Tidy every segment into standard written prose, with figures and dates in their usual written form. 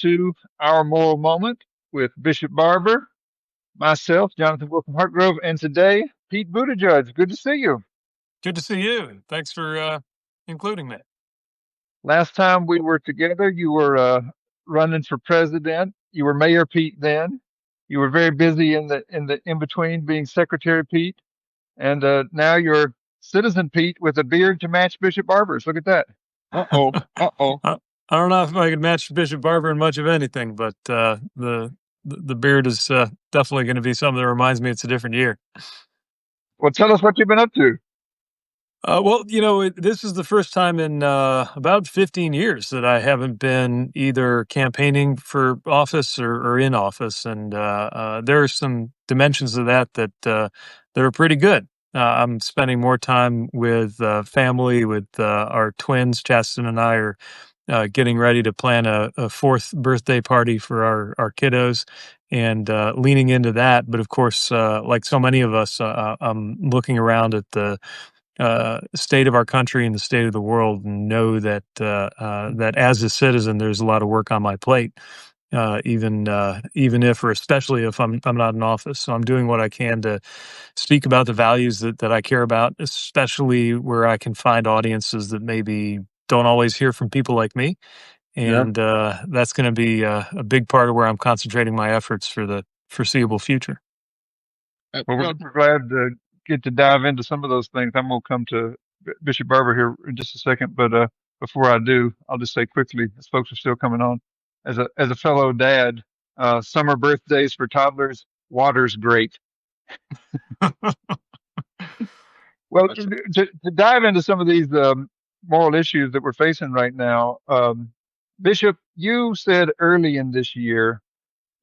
to Our Moral Moment with Bishop Barber, myself, Jonathan Wilson-Hargrove, and today, Pete Buttigieg. Good to see you. Good to see you. Thanks for including me. Last time we were together, you were running for president. You were Mayor Pete then. You were very busy in between being Secretary Pete, and now you're Citizen Pete with a beard to match Bishop Barber's. Look at that. Uh-oh. I don't know if I could match Bishop Barber in much of anything, but the beard is definitely going to be something that reminds me it's a different year. Well, tell us what you've been up to. Well, this is the first time in about 15 years that I haven't been either campaigning for office or in office, and there are some dimensions of that are pretty good. I'm spending more time with family, with our twins. Chasten and I are getting ready to plan a fourth birthday party for our kiddos, and leaning into that. But of course, like so many of us, I'm looking around at the state of our country and the state of the world, and know that that as a citizen, there's a lot of work on my plate, even if, or especially if I'm not in office. So I'm doing what I can to speak about the values that I care about, especially where I can find audiences that maybe don't always hear from people like me. And that's going to be a big part of where I'm concentrating my efforts for the foreseeable future. Well, we're glad to get to dive into some of those things. I'm going to come to Bishop Barber here in just a second, but before I do, I'll just say quickly, as folks are still coming on, as a fellow dad, summer birthdays for toddlers, water's great. Well, to dive into some of these moral issues that we're facing right now, Bishop, you said early in this year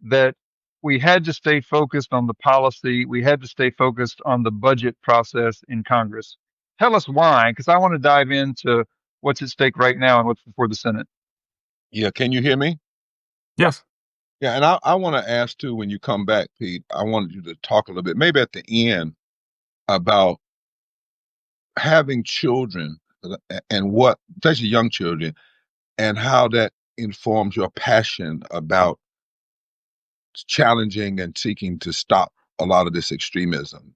that we had to stay focused on the policy. We had to stay focused on the budget process in Congress. Tell us why, because I want to dive into what's at stake right now and what's before the Senate. Yeah, can you hear me? Yes. Yeah, and I want to ask too, when you come back, Pete, I wanted you to talk a little bit, maybe at the end, about having children and what, especially young children, and how that informs your passion about challenging and seeking to stop a lot of this extremism.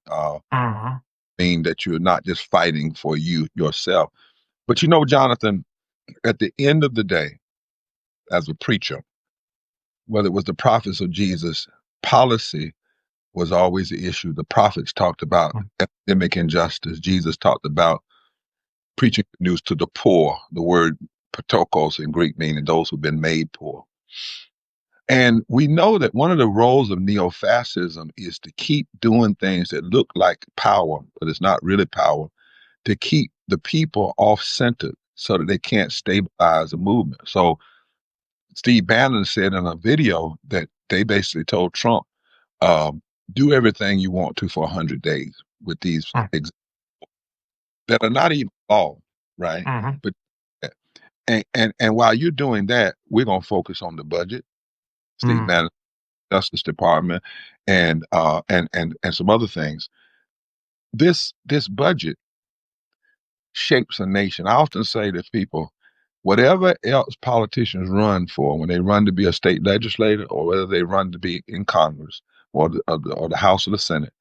Mean that you're not just fighting for you yourself. But Jonathan, at the end of the day, as a preacher, whether it was the prophets of Jesus, policy was always the issue. The prophets talked about epidemic injustice. Jesus talked about preaching news to the poor, the word patokos in Greek meaning those who've been made poor. And we know that one of the roles of neo-fascism is to keep doing things that look like power, but it's not really power, to keep the people off-centered so that they can't stabilize the movement. So Steve Bannon said in a video that they basically told Trump, do everything you want to for 100 days with these examples that are not even law, right? But and while you're doing that, we're gonna focus on the budget. Steve Bannon, Justice Department, and some other things. This budget shapes a nation. I often say to people, whatever else politicians run for, when they run to be a state legislator or whether they run to be in Congress or the House or the Senate,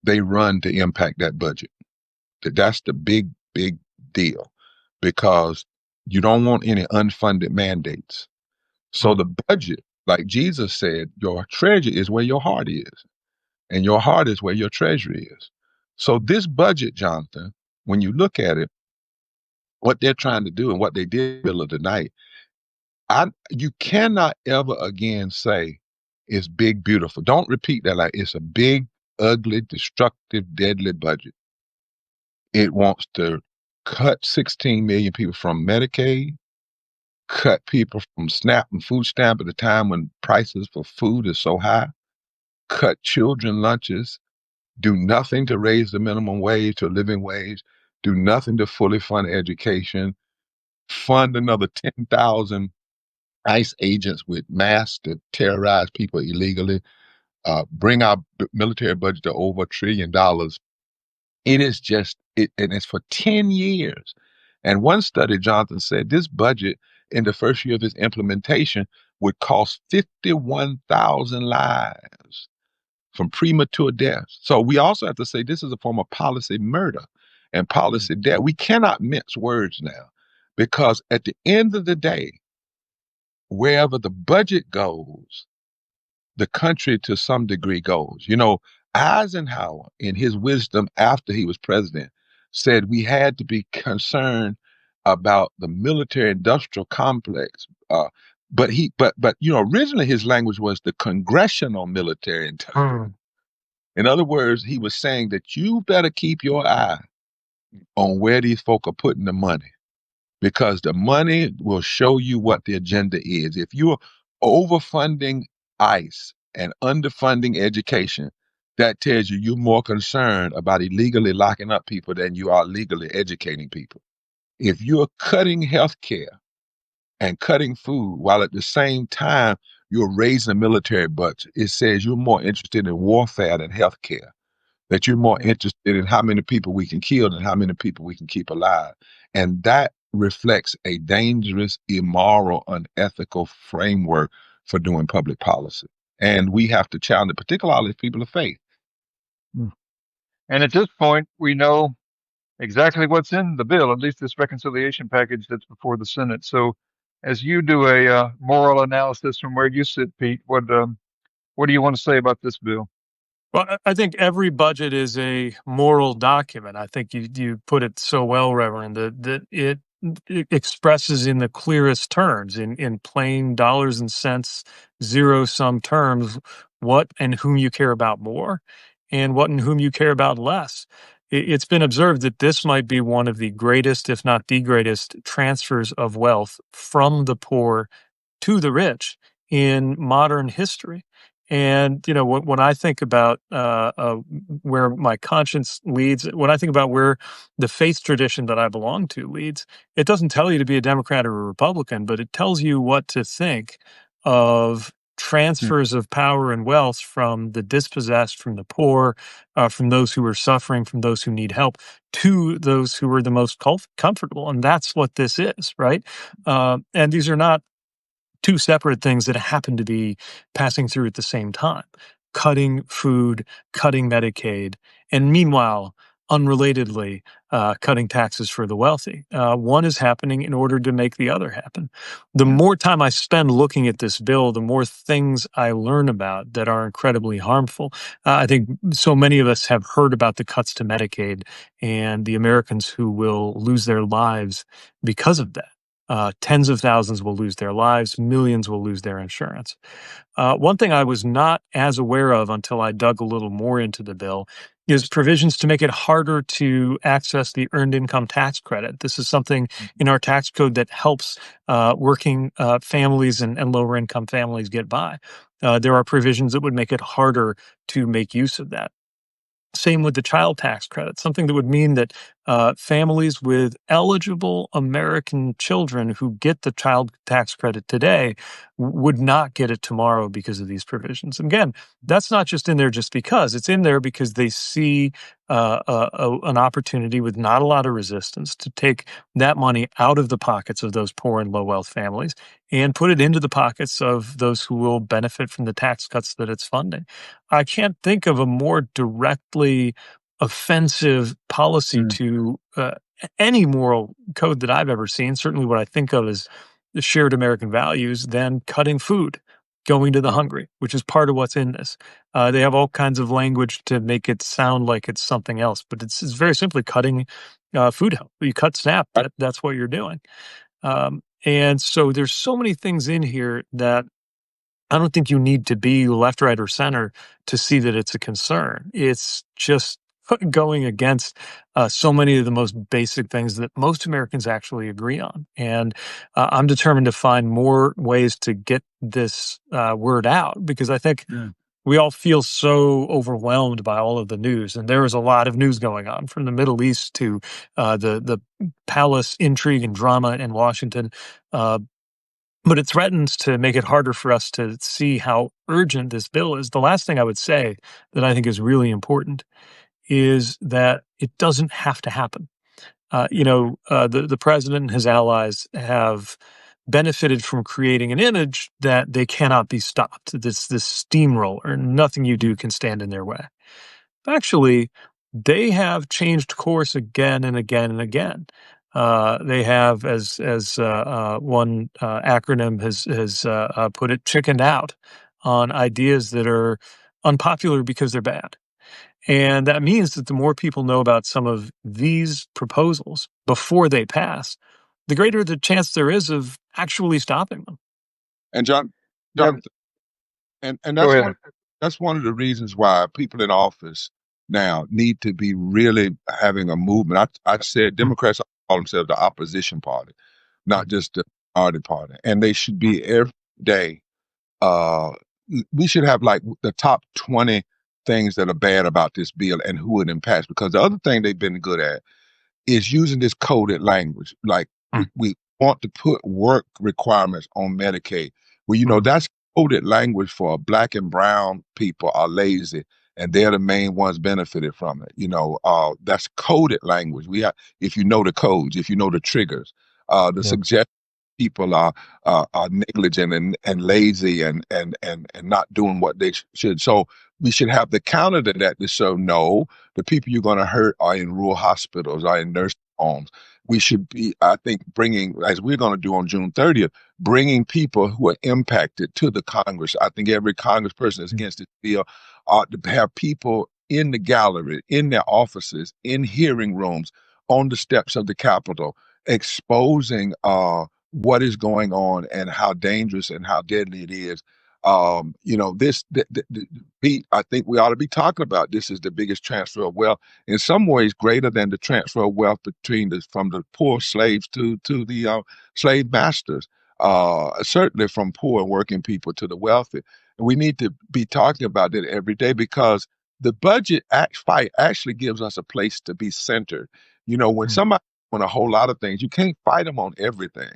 they run to impact that budget. That's the big deal, because you don't want any unfunded mandates. So the budget, like Jesus said, your treasure is where your heart is, and your heart is where your treasure is. So this budget, Jonathan, when you look at it, what they're trying to do and what they did in the middle of the night, you cannot ever again say it's big, beautiful. Don't repeat that like it's a big, ugly, destructive, deadly budget. It wants to cut 16 million people from Medicaid, cut people from SNAP and food stamp at a time when prices for food is so high, cut children lunches, do nothing to raise the minimum wage to living wage, do nothing to fully fund education, fund another 10,000 ICE agents with masks to terrorize people illegally, bring our military budget to over $1 trillion. It is just, and it's for 10 years. And one study, Jonathan, said this budget in the first year of its implementation would cost 51,000 lives from premature death. So we also have to say this is a form of policy murder and policy death. We cannot mince words now, because at the end of the day, wherever the budget goes, the country to some degree goes. You know, Eisenhower, in his wisdom after he was president, said we had to be concerned about the military industrial complex. But you know, originally his language was the congressional military industrial. In other words, he was saying that you better keep your eye on where these folk are putting the money, because the money will show you what the agenda is. If you're overfunding ICE and underfunding education, that tells you you're more concerned about illegally locking up people than you are legally educating people. If you're cutting health care and cutting food while at the same time you're raising the military budget, it says you're more interested in warfare than health care, that you're more interested in how many people we can kill than how many people we can keep alive. And that reflects a dangerous, immoral, unethical framework for doing public policy. And we have to challenge it, particularly people of faith. And at this point, we know exactly what's in the bill, at least this reconciliation package that's before the Senate. So as you do a moral analysis from where you sit, Pete, what do you want to say about this bill? Well, I think every budget is a moral document. I think you put it so well, Reverend, that it expresses in the clearest terms, in plain dollars and cents, zero-sum terms, what and whom you care about more and what and whom you care about less. It's been observed that this might be one of the greatest, if not the greatest, transfers of wealth from the poor to the rich in modern history. And, you know, when I think about where my conscience leads, when I think about where the faith tradition that I belong to leads, it doesn't tell you to be a Democrat or a Republican, but it tells you what to think of transfers of power and wealth from the dispossessed, from the poor, from those who are suffering, from those who need help, to those who are the most comfortable. And that's what this is, right? And these are not two separate things that happen to be passing through at the same time: cutting food, cutting Medicaid, and meanwhile, unrelatedly, cutting taxes for the wealthy. One is happening in order to make the other happen. The more time I spend looking at this bill, the more things I learn about that are incredibly harmful. I think so many of us have heard about the cuts to Medicaid and the Americans who will lose their lives because of that. Tens of thousands will lose their lives. Millions will lose their insurance. One thing I was not as aware of until I dug a little more into the bill is provisions to make it harder to access the earned income tax credit. This is something in our tax code that helps working families and lower income families get by. There are provisions that would make it harder to make use of that. Same with the child tax credit, something that would mean that families with eligible American children who get the child tax credit today would not get it tomorrow because of these provisions. And again, that's not just in there just because. It's in there because they see an opportunity with not a lot of resistance to take that money out of the pockets of those poor and low wealth families and put it into the pockets of those who will benefit from the tax cuts that it's funding. I can't think of a more directly offensive policy to any moral code that I've ever seen, certainly what I think of as the shared American values, than cutting food, going to the hungry, which is part of what's in this. They have all kinds of language to make it sound like it's something else, but it's very simply cutting food help. You cut SNAP, that's what you're doing. And so there's so many things in here that I don't think you need to be left, right, or center to see that it's a concern. It's just going against so many of the most basic things that most Americans actually agree on. And I'm determined to find more ways to get this word out, because I think we all feel so overwhelmed by all of the news. And there is a lot of news going on, from the Middle East to the palace intrigue and drama in Washington. But it threatens to make it harder for us to see how urgent this bill is. The last thing I would say that I think is really important is that it doesn't have to happen. The president and his allies have benefited from creating an image that they cannot be stopped. This steamroller, nothing you do can stand in their way. Actually, they have changed course again and again and again. They have, as one acronym has put it, chickened out on ideas that are unpopular because they're bad. And that means that the more people know about some of these proposals before they pass, the greater the chance there is of actually stopping them. And Jonathan, and Go ahead. that's one of the reasons why people in office now need to be really having a movement. I said Democrats call themselves the opposition party, not just the minority party, and they should be every day. We should have like the top 20 things that are bad about this bill and who it impacts. Because the other thing they've been good at is using this coded language. Like we want to put work requirements on Medicaid. Well, that's coded language for Black and brown people are lazy, and they're the main ones benefited from it. That's coded language. If you know the codes, if you know the triggers, the suggestion people are negligent and lazy and not doing what they should. So we should have the counter to that to show no, the people you're going to hurt are in rural hospitals, are in nursing homes. We should be, I think, bringing, as we're going to do on June 30th, bringing people who are impacted to the Congress. I think every congressperson that's against this bill ought to have people in the gallery, in their offices, in hearing rooms, on the steps of the Capitol, exposing what is going on and how dangerous and how deadly it is. Pete, I think we ought to be talking about this as the biggest transfer of wealth, in some ways greater than the transfer of wealth from the poor slaves to the slave masters. Certainly from poor and working people to the wealthy. And we need to be talking about it every day, because the budget fight actually gives us a place to be centered. When somebody on a whole lot of things, you can't fight them on everything.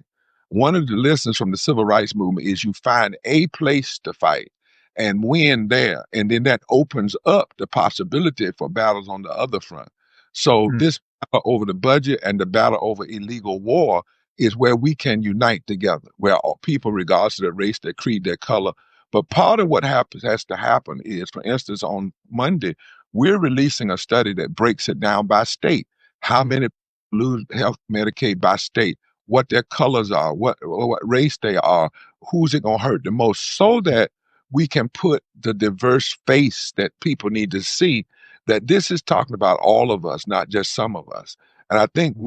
One of the lessons from the civil rights movement is you find a place to fight and win there. And then that opens up the possibility for battles on the other front. So this battle over the budget and the battle over illegal war is where we can unite together, where all people, regardless of their race, their creed, their color. But part of what has to happen is, for instance, on Monday, we're releasing a study that breaks it down by state. How many lose health Medicaid by state, what their colors are, what race they are, who's it going to hurt the most, so that we can put the diverse face that people need to see, that this is talking about all of us, not just some of us. And I think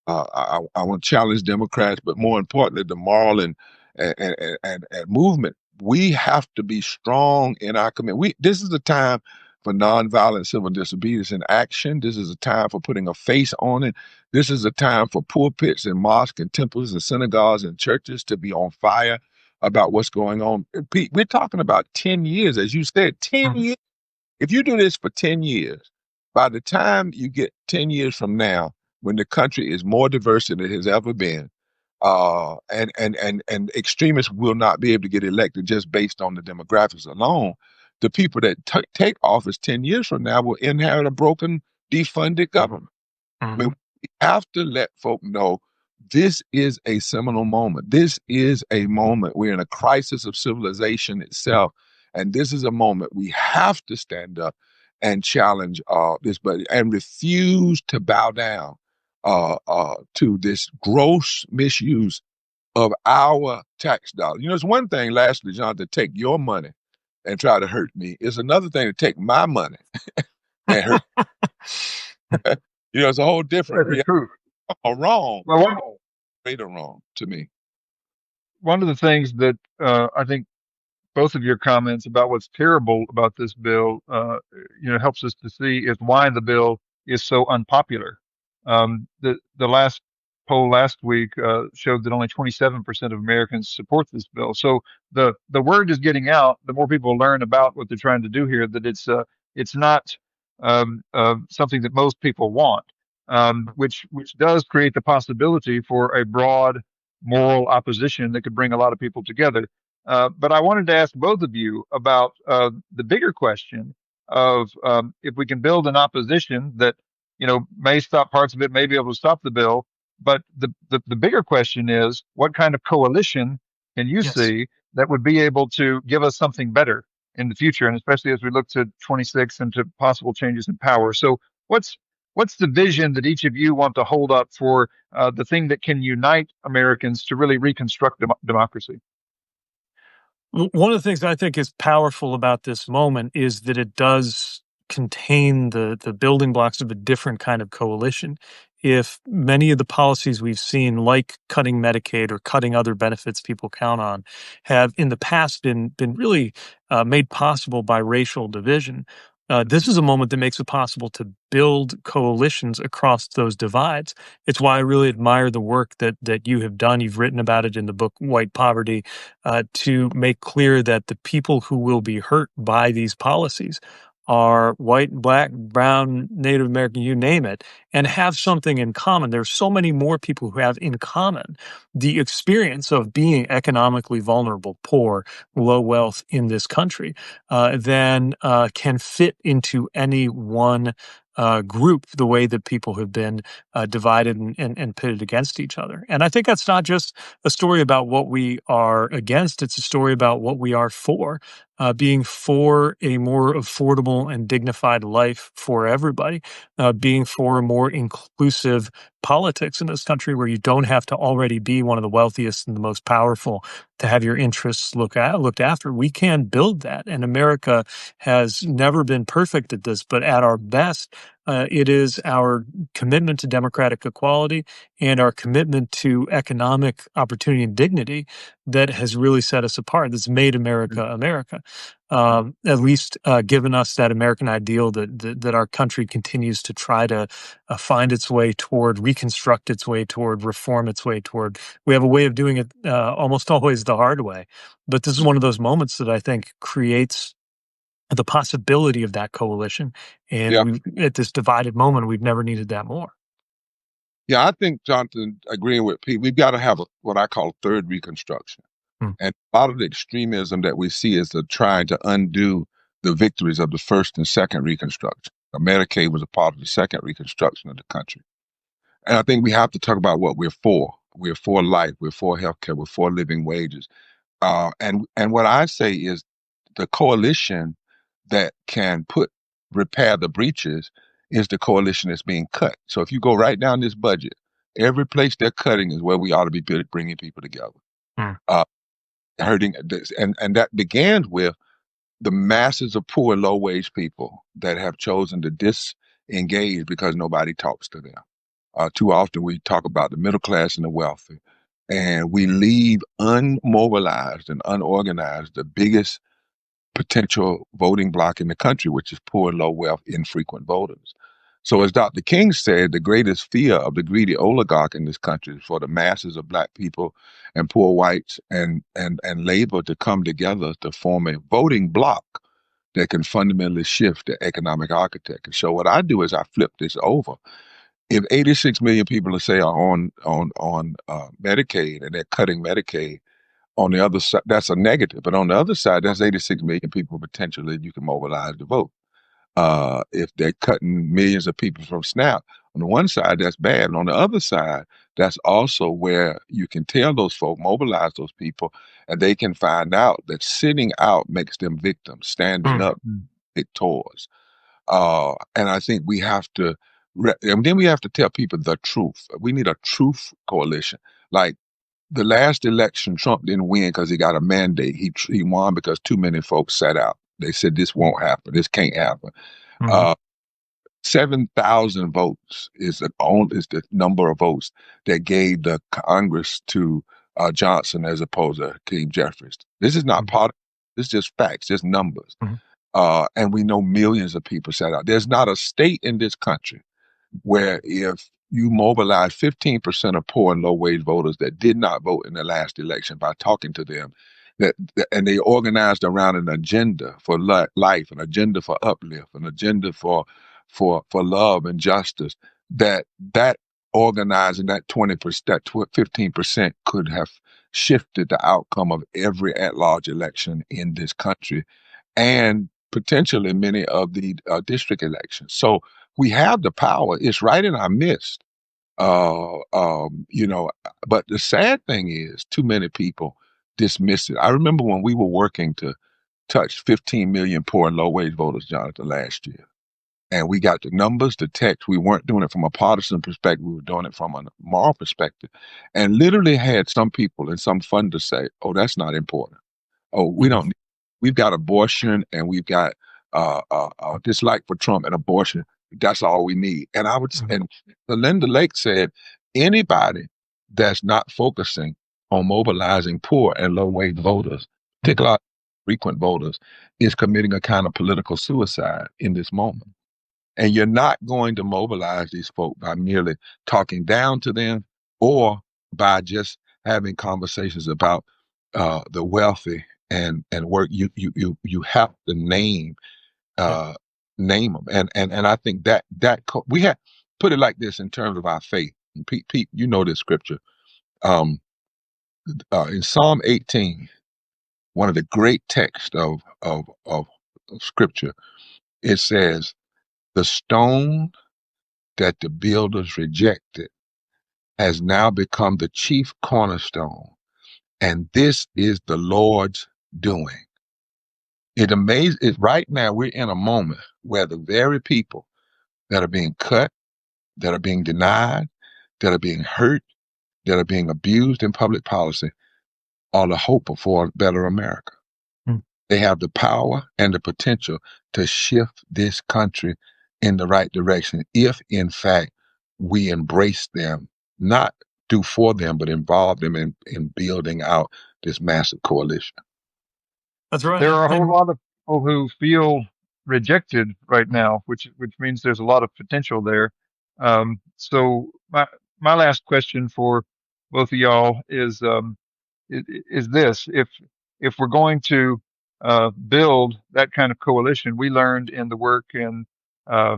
I want to challenge Democrats, but more importantly, the moral and movement. We have to be strong in our commitment. This is the time for nonviolent civil disobedience in action. This is a time for putting a face on it. This is a time for pulpits and mosques and temples and synagogues and churches to be on fire about what's going on. Pete, we're talking about 10 years, as you said, 10 years. If you do this for 10 years, by the time you get 10 years from now, when the country is more diverse than it has ever been, and extremists will not be able to get elected just based on the demographics alone, the people that take office 10 years from now will inherit a broken, defunded government. I mean, we have to let folk know this is a seminal moment. This is a moment. We're in a crisis of civilization itself. And this is a moment we have to stand up and challenge this budget and refuse to bow down to this gross misuse of our tax dollars. It's one thing, lastly, John, to take your money and try to hurt me. It's another thing to take my money and hurt me. It's a whole different That's true. wrong. Well, Straight or wrong to me. one of the things that I think both of your comments about what's terrible about this bill, helps us to see is why the bill is so unpopular. The last poll last week showed that only 27% of Americans support this bill. So the word is getting out. The more people learn about what they're trying to do here, that it's not something that most people want, which does create the possibility for a broad moral opposition that could bring a lot of people together. But I wanted to ask both of you about the bigger question of if we can build an opposition that may stop parts of it, may be able to stop the bill, But the bigger question is, what kind of coalition can you Yes. see that would be able to give us something better in the future, and especially as we look to 26 and to possible changes in power? So what's what's the vision that each of you want to hold up for the thing that can unite Americans to really reconstruct democracy? One of the things I think is powerful about this moment is that it does contain the building blocks of a different kind of coalition. If many of the policies we've seen, like cutting Medicaid or cutting other benefits people count on, have in the past been really made possible by racial division, this is a moment that makes it possible to build coalitions across those divides. It's why I really admire the work that you have done. You've written about it in the book White Poverty, to make clear that the people who will be hurt by these policies are white, black, brown, Native American, you name it, and have something in common. There's so many more people who have in common the experience of being economically vulnerable, poor, low wealth in this country, than can fit into any one group the way that people have been divided and pitted against each other. And I think that's not just a story about what we are against. It's a story about what we are for, being for a more affordable and dignified life for everybody, being for a more inclusive politics in this country where you don't have to already be one of the wealthiest and the most powerful to have your interests looked after. We can build that. And America has never been perfect at this, but at our best, it is our commitment to democratic equality and our commitment to economic opportunity and dignity that has really set us apart. That's made America America. At least given us that American ideal that our country continues to try to find its way toward, reconstruct its way toward, reform its way toward. We have a way of doing it almost always the hard way. But this is one of those moments that I think creates the possibility of that coalition. And Yeah. at this divided moment, we've never needed that more. Yeah, I think, Jonathan, agreeing with Pete, we've got to have what I call third reconstruction. And a lot of the extremism that we see is trying to undo the victories of the first and second reconstruction. Medicaid was a part of the second reconstruction of the country. And I think we have to talk about what we're for. We're for life. We're for healthcare. We're for living wages. And what I say is the coalition that can repair the breaches is the coalition that's being cut. So if you go right down this budget, every place they're cutting is where we ought to be bringing people together. Uh, Hurting this, and that began with the masses of poor, low-wage people that have chosen to disengage because nobody talks to them. Too often we talk about the middle class and the wealthy, and we leave unmobilized and unorganized the biggest potential voting bloc in the country, which is poor, low wealth, infrequent voters. So as Dr. King said, the greatest fear of the greedy oligarch in this country is for the masses of black people and poor whites and labor to come together to form a voting bloc that can fundamentally shift the economic architecture. So what I do is I flip this over. If 86 million people, say, are on Medicaid and they're cutting Medicaid, on the other side, that's a negative. But on the other side, that's 86 million people potentially you can mobilize to vote. If they're cutting millions of people from SNAP, on the one side, that's bad. And on the other side, that's also where you can tell those folk, mobilize those people, and they can find out that sitting out makes them victims, standing up, victors. And I think we have to, and then we have to tell people the truth. We need a truth coalition. Like, the last election, Trump didn't win because he got a mandate. He won because too many folks sat out. They said this won't happen. This can't happen. 7,000 votes is the number of votes that gave the Congress to Johnson as opposed to King Jeffries. This is not part of this is just facts, just numbers. And we know millions of people sat out. There's not a state in this country where if you mobilize 15% of poor and low-wage voters that did not vote in the last election by talking to them, and they organized around an agenda for life, an agenda for uplift, an agenda for love and justice, that organizing that 20%, that 15% could have shifted the outcome of every at-large election in this country and potentially many of the district elections. So we have the power. It's right in our midst. You know, but the sad thing is too many people dismiss it. I remember when we were working to touch 15 million poor and low wage voters, Jonathan, last year. And we got the numbers, the text. We weren't doing it from a partisan perspective. We were doing it from a moral perspective, and literally had some people and some funders say, "Oh, that's not important. Oh, we don't. We've got abortion, and we've got dislike for Trump and abortion. That's all we need." And and Linda Lake said, anybody that's not focusing on mobilizing poor and low wage voters, particularly frequent voters, is committing a kind of political suicide in this moment. And you're not going to mobilize these folk by merely talking down to them or by just having conversations about the wealthy and work. You have to name them. And I think that we have put it like this in terms of our faith. And Pete, you know this scripture. In Psalm 18, one of the great texts of scripture, it says, "The stone that the builders rejected has now become the chief cornerstone, and this is the Lord's doing." It amazes it right now. We're in a moment where the very people that are being cut, that are being denied, that are being hurt, that are being abused in public policy are the hope for a better America. They have the power and the potential to shift this country in the right direction if, in fact, we embrace them, not do for them, but involve them in building out this massive coalition. That's right. There are a whole lot of people who feel rejected right now, which means there's a lot of potential there. So my last question for both of y'all is this: if we're going to build that kind of coalition, we learned in the work uh,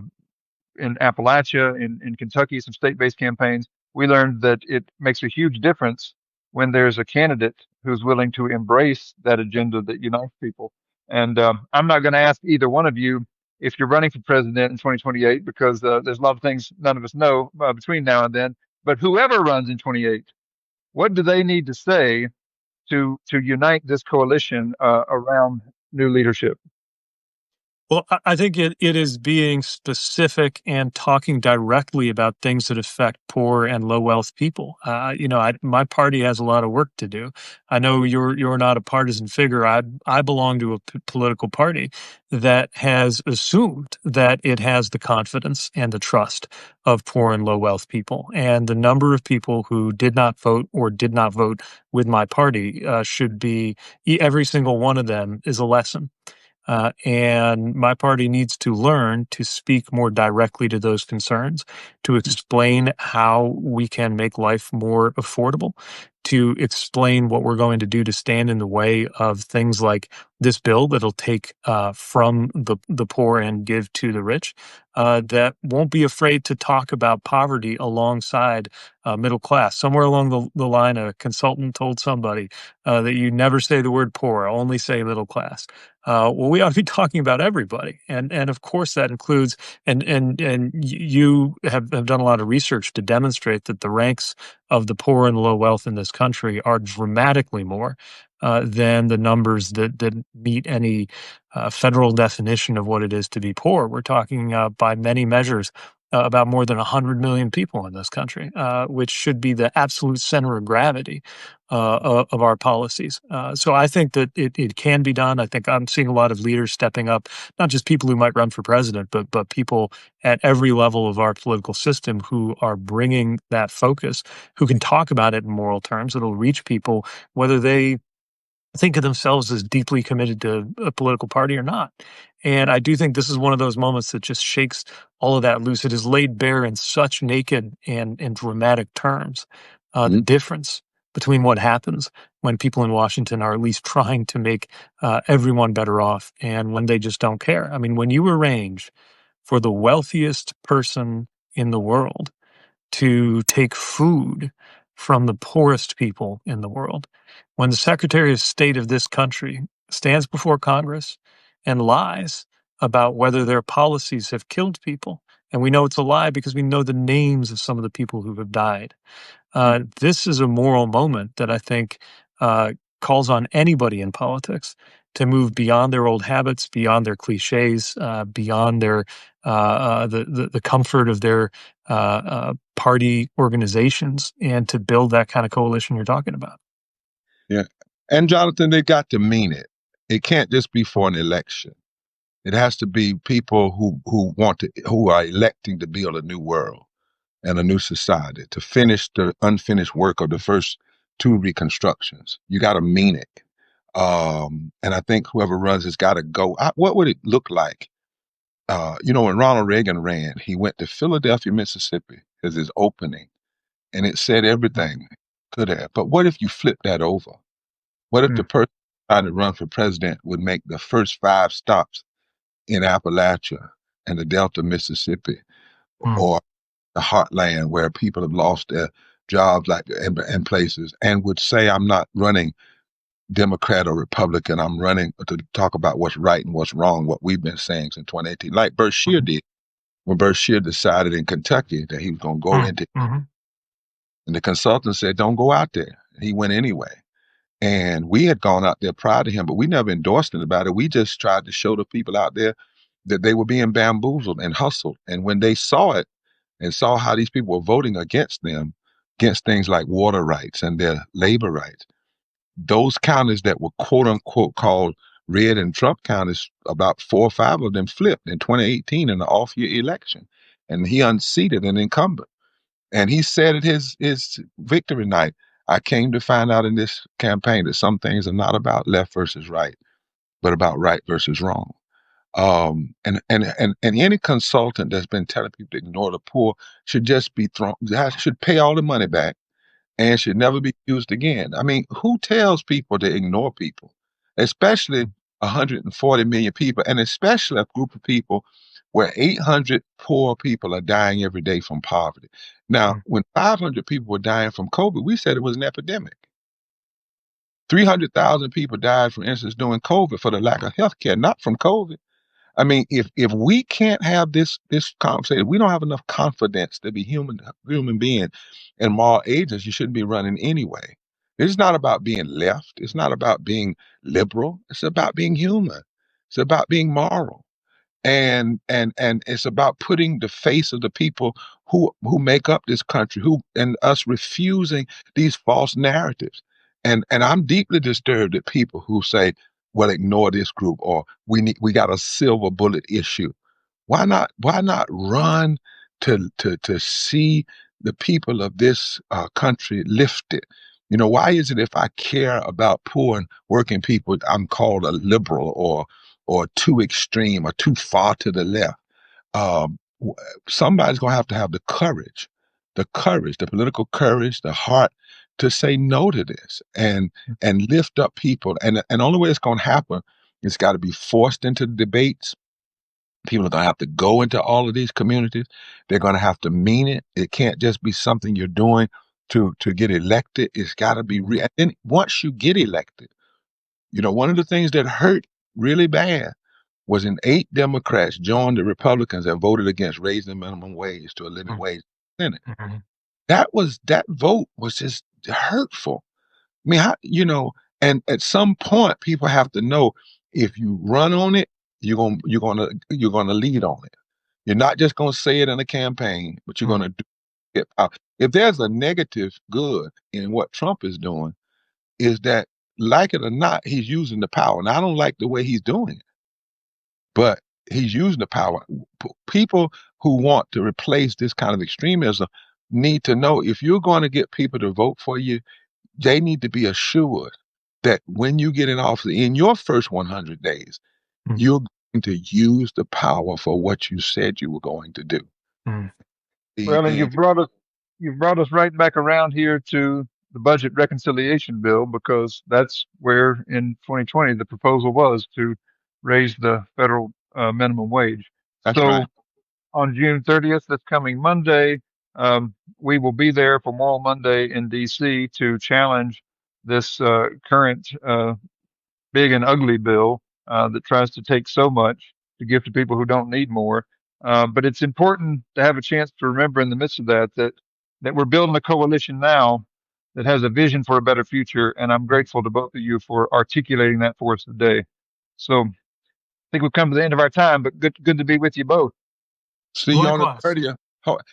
in Appalachia, in Kentucky, some state-based campaigns, we learned that it makes a huge difference when there's a candidate who's willing to embrace that agenda that unites people. And I'm not going to ask either one of you if you're running for president in 2028, because there's a lot of things none of us know between now and then. But whoever runs in 28, what do they need to say to unite this coalition around new leadership? Well, I think it is being specific and talking directly about things that affect poor and low wealth people. My party has a lot of work to do. I know you're not a partisan figure. I belong to a political party that has assumed that it has the confidence and the trust of poor and low wealth people. And the number of people who did not vote or did not vote with my party should be, every single one of them is a lesson. And my party needs to learn to speak more directly to those concerns, to explain how we can make life more affordable, to explain what we're going to do to stand in the way of things like this bill that'll take from the poor and give to the rich, that won't be afraid to talk about poverty alongside middle class. Somewhere along the line, a consultant told somebody that you never say the word poor, only say middle class. Well, we ought to be talking about everybody, and of course that includes and you have done a lot of research to demonstrate that the ranks of the poor and low wealth in this country are dramatically more than the numbers that meet any federal definition of what it is to be poor. We're talking by many measures about more than 100 million people in this country, which should be the absolute center of gravity of our policies. So I think that it can be done. I think I'm seeing a lot of leaders stepping up, not just people who might run for president, but people at every level of our political system who are bringing that focus, who can talk about it in moral terms. It'll reach people whether they think of themselves as deeply committed to a political party or not. And I do think this is one of those moments that just shakes all of that loose. It is laid bare in such naked and dramatic terms, the difference between what happens when people in Washington are at least trying to make everyone better off and when they just don't care. I mean, when you arrange for the wealthiest person in the world to take food from the poorest people in the world, when the Secretary of State of this country stands before Congress and lies about whether their policies have killed people And we know it's a lie because we know the names of some of the people who have died. This is a moral moment that I think calls on anybody in politics to move beyond their old habits, beyond their cliches, beyond their the comfort of their party organizations, and to build that kind of coalition you're talking about. Yeah. And Jonathan, they got to mean it. It can't just be for an election. It has to be people who are electing to build a new world and a new society, to finish the unfinished work of the first two reconstructions. You got to mean it. And I think whoever runs has got to go. What would it look like? When Ronald Reagan ran, he went to Philadelphia, Mississippi as his opening, and it said everything it could have. But what if you flip that over? What if the person trying to run for president would make the first 5 stops in Appalachia and the Delta, Mississippi, or the heartland where people have lost their jobs and places, and would say, I'm not running Democrat or Republican, I'm running to talk about what's right and what's wrong, what we've been saying since 2018, like Bert Shear did when Bert Shear decided in Kentucky that he was going to go into, and the consultant said, don't go out there. He went anyway. And we had gone out there prior to him, but we never endorsed it about it. We just tried to show the people out there that they were being bamboozled and hustled. And when they saw it and saw how these people were voting against them, against things like water rights and their labor rights, those counties that were quote unquote called red and Trump counties, about 4 or 5 of them flipped in 2018 in the off-year election. And he unseated an incumbent. And he said at his victory night, I came to find out in this campaign that some things are not about left versus right, but about right versus wrong. And any consultant that's been telling people to ignore the poor should just be should pay all the money back and should never be used again. I mean, who tells people to ignore people, especially 140 million people, and especially a group of people where 800 poor people are dying every day from poverty. Now, when 500 people were dying from COVID, we said it was an epidemic. 300,000 people died, for instance, during COVID for the lack of health care, not from COVID. I mean, if we can't have this conversation, we don't have enough confidence to be human being and moral agents, you shouldn't be running anyway. It's not about being left. It's not about being liberal. It's about being human. It's about being moral. And it's about putting the face of the people who make up this country, and us refusing these false narratives. And I'm deeply disturbed at people who say, well, ignore this group, or we got a silver bullet issue. Why not run to see the people of this country lifted? Why is it if I care about poor and working people, I'm called a liberal or too extreme or too far to the left? Somebody's going to have the courage, the political courage, the heart to say no to this and lift up people. And the only way it's going to happen, it's got to be forced into the debates. People are going to have to go into all of these communities. They're going to have to mean it. It can't just be something you're doing to get elected. It's got to be real. And then once you get elected, one of the things that hurt really bad was when 8 Democrats joined the Republicans and voted against raising the minimum wage to a living wage in the Senate. That vote was just hurtful. I mean, and at some point people have to know, if you run on it, you're gonna lead on it. You're not just gonna say it in a campaign, but you're gonna do it. If there's a negative good in what Trump is doing, is that, like it or not, he's using the power. And I don't like the way he's doing it, but he's using the power. People who want to replace this kind of extremism need to know, if you're going to get people to vote for you, they need to be assured that when you get in office, in your first 100 days, you're going to use the power for what you said you were going to do. Well, and you've brought us right back around here to the budget reconciliation bill, because that's where in 2020 the proposal was to raise the federal minimum wage. That's right. On June 30th, that's coming Monday, we will be there for Moral Monday in D.C. to challenge this current big and ugly bill that tries to take so much to give to people who don't need more. But it's important to have a chance to remember in the midst of that we're building a coalition now that has a vision for a better future. And I'm grateful to both of you for articulating that for us today. So I think we've come to the end of our time, but good to be with you both. See you on the 30th.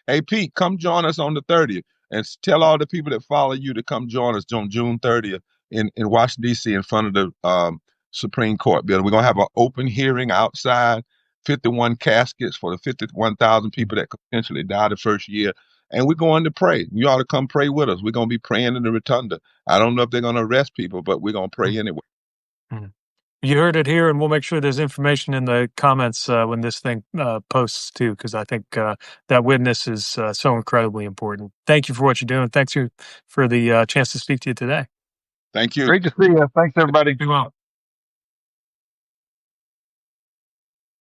Hey, Pete, come join us on the 30th and tell all the people that follow you to come join us on June 30th in Washington, D.C. in front of the Supreme Court building. We're going to have an open hearing outside, 51 caskets for the 51,000 people that could potentially die the first year. And we're going to pray. You ought to come pray with us. We're going to be praying in the rotunda. I don't know if they're going to arrest people, but we're going to pray anyway. Mm-hmm. You heard it here, and we'll make sure there's information in the comments when this thing posts too, because I think that witness is so incredibly important. Thank you for what you're doing. Thanks for the chance to speak to you today. Thank you. Great to see you. Thanks, everybody. Be well.